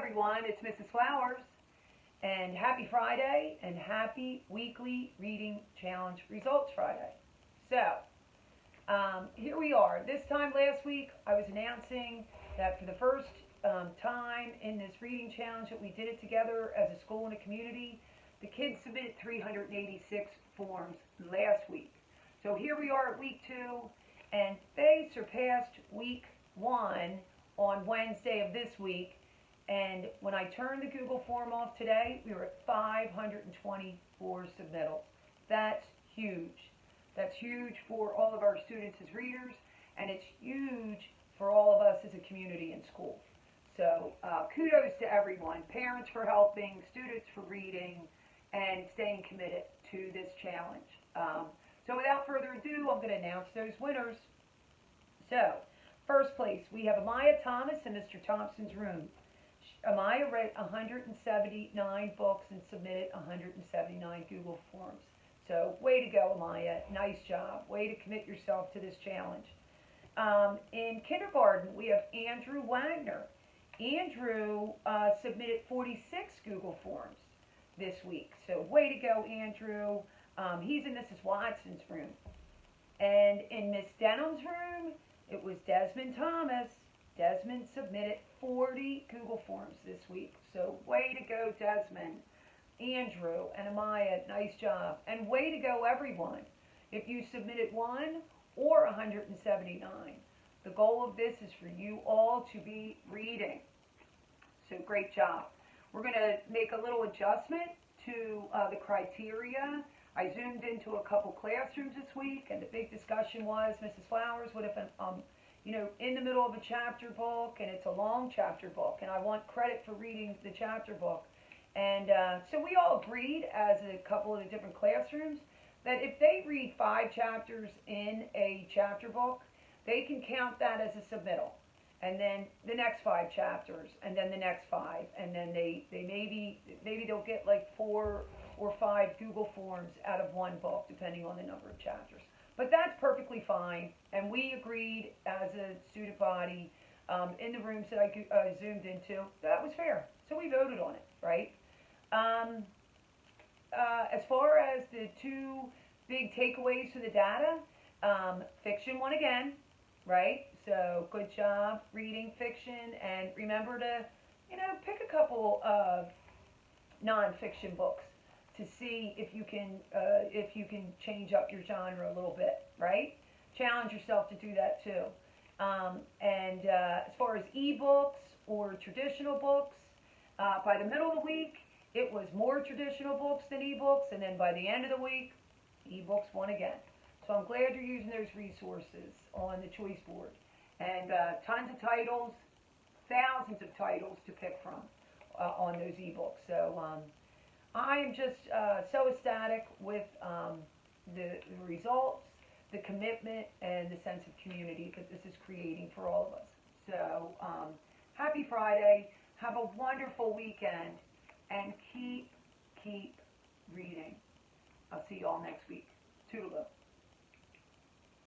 everyone, it's Mrs. Flowers, and happy Friday, and happy weekly reading challenge results Friday. So, here we are. This time last week, I was announcing that for the first time in this reading challenge that we did it together as a school and a community, the kids submitted 386 forms last week. So here we are at week 2, and they surpassed week 1 on Wednesday of this week. And when I turned the Google form off today, we were at 524 submittals. That's huge. That's huge for all of our students as readers, and it's huge for all of us as a community and school. So kudos to everyone, parents for helping, students for reading, and staying committed to this challenge. So without further ado, I'm going to announce those winners. So, first place, we have Amaya Thomas in Mr. Thompson's room. Amaya read 179 books and submitted 179 Google forms. So, way to go, Amaya. Nice job. Way to commit yourself to this challenge. In kindergarten, we have Andrew Wagner. Andrew submitted 46 Google forms this week. So, way to go, Andrew. He's in Mrs. Watson's room. And in Miss Denham's room, it was Desmond Thomas. Desmond submitted 40 Google forms this week. So way to go, Desmond. Andrew and Amaya, nice job. And way to go, everyone. If you submitted 1 or 179, the goal of this is for you all to be reading. So great job. We're going to make a little adjustment to the criteria. I zoomed into a couple classrooms this week, and the big discussion was, Mrs. Flowers, what if I'm in the middle of a chapter book, and it's a long chapter book, and I want credit for reading the chapter book. And so we all agreed, as a couple of the different classrooms, that if they read 5 chapters in a chapter book, they can count that as a submittal. And then the next 5 chapters, and then the next 5, and then they maybe they'll get like 4 or 5 Google forms out of one book, depending on the number of chapters. But that's perfectly fine, and we agreed as a student body in the rooms that I zoomed into, that was fair. So we voted on it, right? As far as the 2 big takeaways for the data, fiction won again, right? So good job reading fiction, and remember to, pick a couple of nonfiction books to see if you can change up your genre a little bit, right? Challenge yourself to do that too. As far as ebooks or traditional books, by the middle of the week, it was more traditional books than ebooks, and then by the end of the week, ebooks won again. So I'm glad you're using those resources on the choice board. And tons of titles, thousands of titles to pick from on those ebooks. So I am just so ecstatic with the results, the commitment, and the sense of community that this is creating for all of us. So happy Friday. Have a wonderful weekend, and keep reading. I'll see you all next week. Toodaloo.